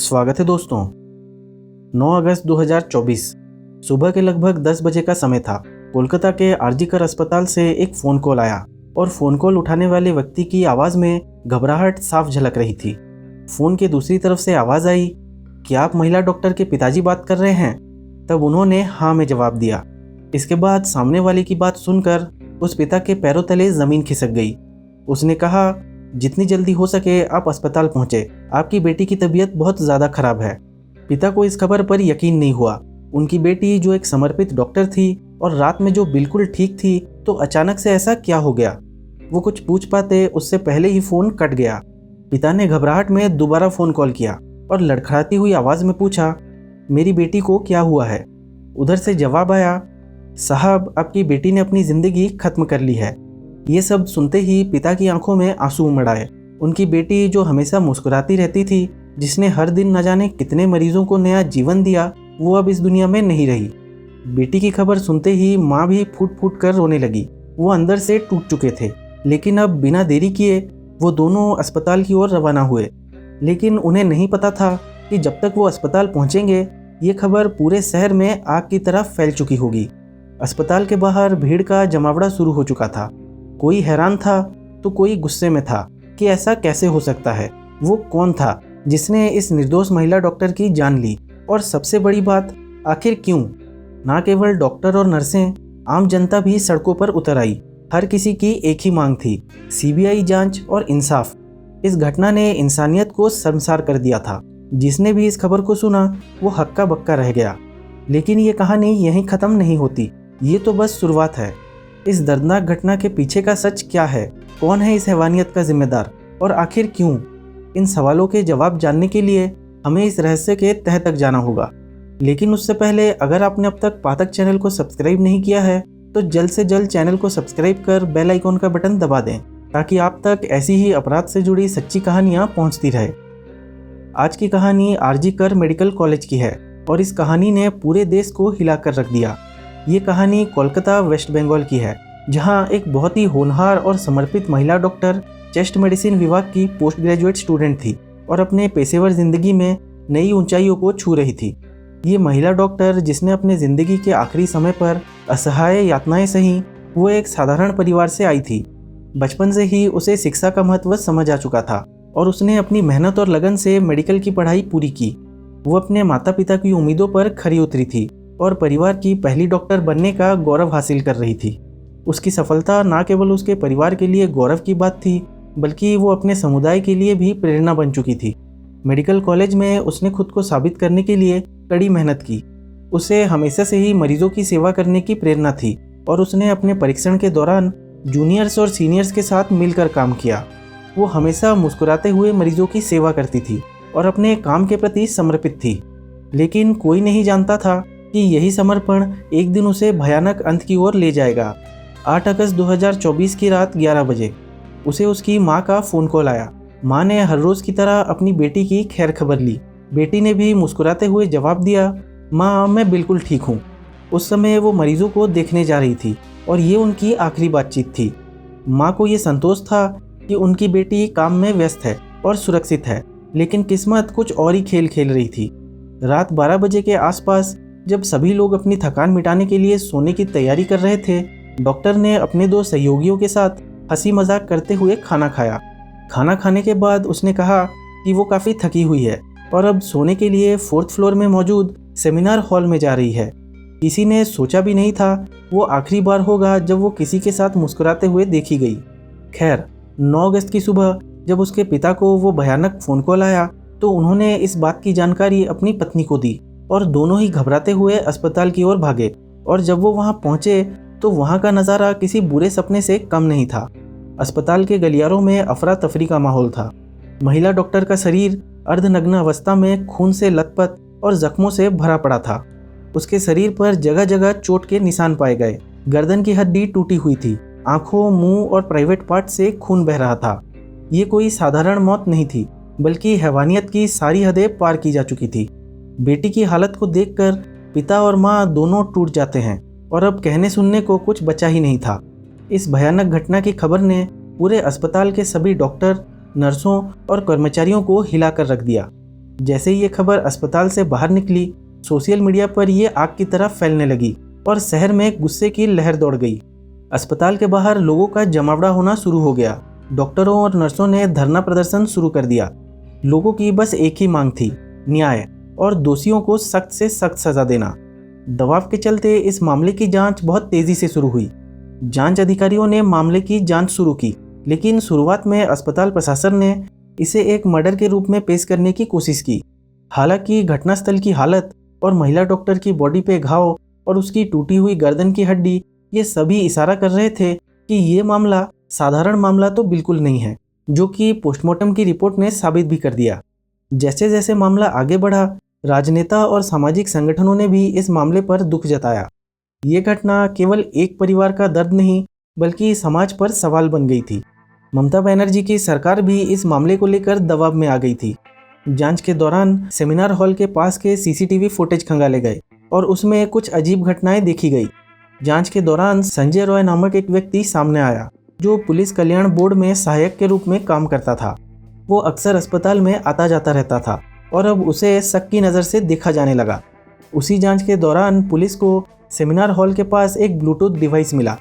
स्वागत है दोस्तों। 9 अगस्त 2024 सुबह के लगभग 10 बजे का समय था। कोलकाता के आरजीकर अस्पताल से एक फ़ोन कॉल आया और फ़ोन कॉल उठाने वाले व्यक्ति की आवाज़ में घबराहट साफ झलक रही थी। फ़ोन की दूसरी तरफ से आवाज़ आई, क्या आप महिला डॉक्टर के पिताजी बात कर रहे हैं? तब उन्होंने हाँ में जवाब दिया। इसके बाद सामने वाले की बात सुनकर उस पिता के पैरों तले ज़मीन खिसक गई। उसने कहा, जितनी जल्दी हो सके आप अस्पताल पहुंचे, आपकी बेटी की तबीयत बहुत ज़्यादा खराब है। पिता को इस खबर पर यकीन नहीं हुआ। उनकी बेटी जो एक समर्पित डॉक्टर थी और रात में जो बिल्कुल ठीक थी, तो अचानक से ऐसा क्या हो गया? वो कुछ पूछ पाते उससे पहले ही फ़ोन कट गया। पिता ने घबराहट में दोबारा फ़ोन कॉल किया और लड़खड़ाती हुई आवाज़ में पूछा, मेरी बेटी को क्या हुआ है? उधर से जवाब आया, साहब आपकी बेटी ने अपनी ज़िंदगी ख़त्म कर ली है। ये सब सुनते ही पिता की आंखों में आंसू उमड़ आए। उनकी बेटी जो हमेशा मुस्कुराती रहती थी, जिसने हर दिन न जाने कितने मरीजों को नया जीवन दिया, वो अब इस दुनिया में नहीं रही। बेटी की खबर सुनते ही माँ भी फूट फूट कर रोने लगी। वो अंदर से टूट चुके थे, लेकिन अब बिना देरी किए वो दोनों अस्पताल की ओर रवाना हुए। लेकिन उन्हें नहीं पता था कि जब तक वो अस्पताल पहुँचेंगे, ये खबर पूरे शहर में आग की तरह फैल चुकी होगी। अस्पताल के बाहर भीड़ का जमावड़ा शुरू हो चुका था। कोई हैरान था तो कोई गुस्से में था कि ऐसा कैसे हो सकता है। वो कौन था जिसने इस निर्दोष महिला डॉक्टर की जान ली? और सबसे बड़ी बात, आखिर क्यों? ना केवल डॉक्टर और नर्सें, आम जनता भी सड़कों पर उतर आई। हर किसी की एक ही मांग थी, सीबीआई जांच और इंसाफ। इस घटना ने इंसानियत को शर्मसार कर दिया था। जिसने भी इस खबर को सुना वो हक्का बक्का रह गया। लेकिन ये कहानी यहीं ख़त्म नहीं होती। ये तो बस शुरुआत है। इस दर्दनाक घटना के पीछे का सच क्या है? कौन है इस हैवानियत का जिम्मेदार? और आखिर क्यों? इन सवालों के जवाब जानने के लिए हमें इस रहस्य के तह तक जाना होगा। लेकिन उससे पहले अगर आपने अब तक पाठक चैनल को सब्सक्राइब नहीं किया है, तो जल्द से जल्द चैनल को सब्सक्राइब कर बेल आइकॉन का बटन दबा दें, ताकि आप तक ऐसी ही अपराध से जुड़ी सच्ची कहानियाँ पहुँचती रहे। आज की कहानी आरजीकर मेडिकल कॉलेज की है और इस कहानी ने पूरे देश को हिला कर रख दिया। ये कहानी कोलकाता वेस्ट बंगाल की है, जहां एक बहुत ही होनहार और समर्पित महिला डॉक्टर चेस्ट मेडिसिन विभाग की पोस्ट ग्रेजुएट स्टूडेंट थी और अपने पेशेवर जिंदगी में नई ऊंचाइयों को छू रही थी। ये महिला डॉक्टर जिसने अपने ज़िंदगी के आखिरी समय पर असहाय यातनाएं सही, वो एक साधारण परिवार से आई थी। बचपन से ही उसे शिक्षा का महत्व समझ आ चुका था और उसने अपनी मेहनत और लगन से मेडिकल की पढ़ाई पूरी की। वो अपने माता पिता की उम्मीदों पर खरी उतरी थी और परिवार की पहली डॉक्टर बनने का गौरव हासिल कर रही थी। उसकी सफलता न केवल उसके परिवार के लिए गौरव की बात थी, बल्कि वो अपने समुदाय के लिए भी प्रेरणा बन चुकी थी। मेडिकल कॉलेज में उसने खुद को साबित करने के लिए कड़ी मेहनत की। उसे हमेशा से ही मरीजों की सेवा करने की प्रेरणा थी और उसने अपने परीक्षण के दौरान जूनियर्स और सीनियर्स के साथ मिलकर काम किया। वो हमेशा मुस्कुराते हुए मरीजों की सेवा करती थी और अपने काम के प्रति समर्पित थी। लेकिन कोई नहीं जानता था कि यही समर्पण एक दिन उसे भयानक अंत की ओर ले जाएगा। 8 अगस्त 2024 की रात 11 बजे उसे उसकी मां का फ़ोन कॉल आया। मां ने हर रोज़ की तरह अपनी बेटी की खैर खबर ली। बेटी ने भी मुस्कुराते हुए जवाब दिया, मां मैं बिल्कुल ठीक हूँ। उस समय वो मरीजों को देखने जा रही थी और ये उनकी आखिरी बातचीत थी। माँ को ये संतोष था कि उनकी बेटी काम में व्यस्त है और सुरक्षित है, लेकिन किस्मत कुछ और ही खेल खेल रही थी। रात 12 बजे के आसपास जब सभी लोग अपनी थकान मिटाने के लिए सोने की तैयारी कर रहे थे, डॉक्टर ने अपने 2 सहयोगियों के साथ हंसी मजाक करते हुए खाना खाया। खाना खाने के बाद उसने कहा कि वो काफ़ी थकी हुई है और अब सोने के लिए 4th फ्लोर में मौजूद सेमिनार हॉल में जा रही है। किसी ने सोचा भी नहीं था वो आखिरी बार होगा जब वो किसी के साथ मुस्कुराते हुए देखी गई। खैर, 9 अगस्त की सुबह जब उसके पिता को वो भयानक फ़ोन कॉल आया, तो उन्होंने इस बात की जानकारी अपनी पत्नी को दी और दोनों ही घबराते हुए अस्पताल की ओर भागे। और जब वो वहां पहुंचे तो वहां का नज़ारा किसी बुरे सपने से कम नहीं था। अस्पताल के गलियारों में अफरा तफरी का माहौल था। महिला डॉक्टर का शरीर अर्धनग्न अवस्था में खून से लथपथ और जख्मों से भरा पड़ा था। उसके शरीर पर जगह जगह चोट के निशान पाए गए। गर्दन की हड्डी टूटी हुई थी। आंखों, मुंह और प्राइवेट पार्ट से खून बह रहा था। ये कोई साधारण मौत नहीं थी, बल्कि हैवानियत की सारी हदें पार की जा चुकी थी। बेटी की हालत को देखकर पिता और माँ दोनों टूट जाते हैं और अब कहने सुनने को कुछ बचा ही नहीं था। इस भयानक घटना की खबर ने पूरे अस्पताल के सभी डॉक्टर, नर्सों और कर्मचारियों को हिला कर रख दिया। जैसे ही ये खबर अस्पताल से बाहर निकली, सोशल मीडिया पर ये आग की तरह फैलने लगी और शहर में गुस्से की लहर दौड़ गई। अस्पताल के बाहर लोगों का जमावड़ा होना शुरू हो गया। डॉक्टरों और नर्सों ने धरना प्रदर्शन शुरू कर दिया। लोगों की बस एक ही मांग थी, न्याय और दोषियों को सख्त से सख्त सजा देना। दबाव के चलते इस मामले की जांच बहुत तेजी से शुरू हुई। जांच अधिकारियों ने मामले की जांच शुरू की, लेकिन शुरुआत में अस्पताल प्रशासन ने इसे एक मर्डर के रूप में पेश करने की कोशिश की। हालांकि घटनास्थल की हालत और महिला डॉक्टर की बॉडी पे घाव और उसकी टूटी हुई गर्दन की हड्डी, ये सभी इशारा कर रहे थे कि ये मामला साधारण मामला तो बिल्कुल नहीं है, जो कि पोस्टमार्टम की रिपोर्ट ने साबित भी कर दिया। जैसे जैसे मामला आगे बढ़ा, राजनेता और सामाजिक संगठनों ने भी इस मामले पर दुख जताया। ये घटना केवल एक परिवार का दर्द नहीं, बल्कि समाज पर सवाल बन गई थी। ममता बनर्जी की सरकार भी इस मामले को लेकर दबाव में आ गई थी। जांच के दौरान सेमिनार हॉल के पास के सीसीटीवी फुटेज खंगाले गए और उसमें कुछ अजीब घटनाएं देखी गई। जांच के दौरान संजय रॉय नामक एक व्यक्ति सामने आया, जो पुलिस कल्याण बोर्ड में सहायक के रूप में काम करता था। वो अक्सर अस्पताल में आता जाता रहता था और अब उसे शक की नज़र से देखा जाने लगा। उसी जांच के दौरान पुलिस को सेमिनार हॉल के पास एक ब्लूटूथ डिवाइस मिला।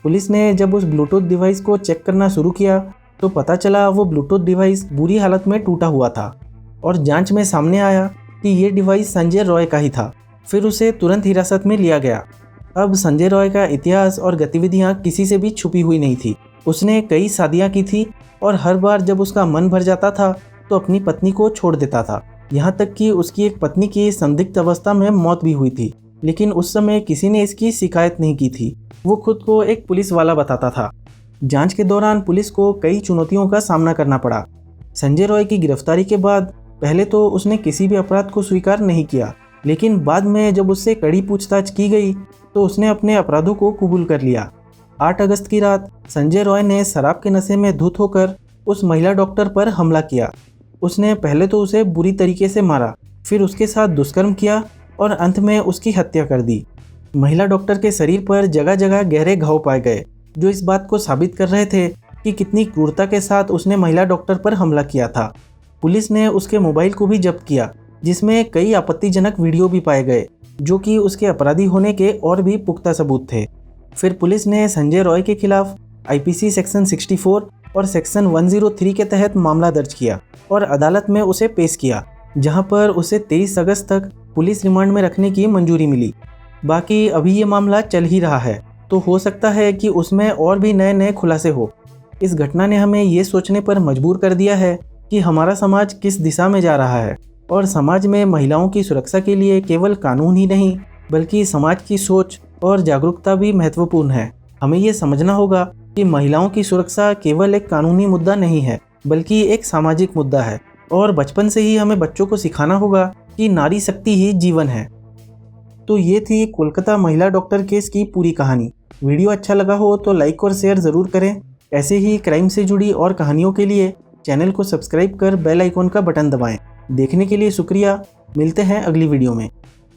पुलिस ने जब उस ब्लूटूथ डिवाइस को चेक करना शुरू किया तो पता चला वो ब्लूटूथ डिवाइस बुरी हालत में टूटा हुआ था और जांच में सामने आया कि ये डिवाइस संजय रॉय का ही था। फिर उसे तुरंत हिरासत में लिया गया। अब संजय रॉय का इतिहास और गतिविधियां किसी से भी छुपी हुई नहीं थी। उसने कई शादियां की थी और हर बार जब उसका मन भर जाता था तो अपनी पत्नी को छोड़ देता था। यहाँ तक कि उसकी एक पत्नी की संदिग्ध अवस्था में मौत भी हुई थी, लेकिन उस समय किसी ने इसकी शिकायत नहीं की थी। वो खुद को एक पुलिस वाला बताता था। जांच के दौरान पुलिस को कई चुनौतियों का सामना करना पड़ा। संजय रॉय की गिरफ्तारी के बाद पहले तो उसने किसी भी अपराध को स्वीकार नहीं किया, लेकिन बाद में जब उससे कड़ी पूछताछ की गई तो उसने अपने अपराधों को कबूल कर लिया। 8 अगस्त की रात संजय रॉय ने शराब के नशे में धुत होकर उस महिला डॉक्टर पर हमला किया। उसने पहले तो उसे बुरी तरीके से मारा, फिर उसके साथ दुष्कर्म किया और अंत में उसकी हत्या कर दी। महिला डॉक्टर के शरीर पर जगह जगह गहरे घाव पाए गए, जो इस बात को साबित कर रहे थे कि कितनी क्रूरता के साथ उसने महिला डॉक्टर पर हमला किया था। पुलिस ने उसके मोबाइल को भी जब्त किया, जिसमें कई आपत्तिजनक वीडियो भी पाए गए, जो कि उसके अपराधी होने के और भी पुख्ता सबूत थे। फिर पुलिस ने संजय रॉय के खिलाफ आईपीसी सेक्शन 64 और सेक्शन 103 के तहत मामला दर्ज किया और अदालत में उसे पेश किया, जहां पर उसे 23 अगस्त तक पुलिस रिमांड में रखने की मंजूरी मिली। बाकी अभी ये मामला चल ही रहा है, तो हो सकता है कि उसमें और भी नए नए खुलासे हो। इस घटना ने हमें ये सोचने पर मजबूर कर दिया है कि हमारा समाज किस दिशा में जा रहा है और समाज में महिलाओं की सुरक्षा के लिए केवल कानून ही नहीं, बल्कि समाज की सोच और जागरूकता भी महत्वपूर्ण है। हमें ये समझना होगा कि महिलाओं की सुरक्षा केवल एक कानूनी मुद्दा नहीं है, बल्कि एक सामाजिक मुद्दा है और बचपन से ही हमें बच्चों को सिखाना होगा कि नारी शक्ति ही जीवन है। तो ये थी कोलकाता महिला डॉक्टर केस की पूरी कहानी। वीडियो अच्छा लगा हो तो लाइक और शेयर ज़रूर करें। ऐसे ही क्राइम से जुड़ी और कहानियों के लिए चैनल को सब्सक्राइब कर बेल आइकॉन का बटन दबाएं। देखने के लिए शुक्रिया। मिलते हैं अगली वीडियो में।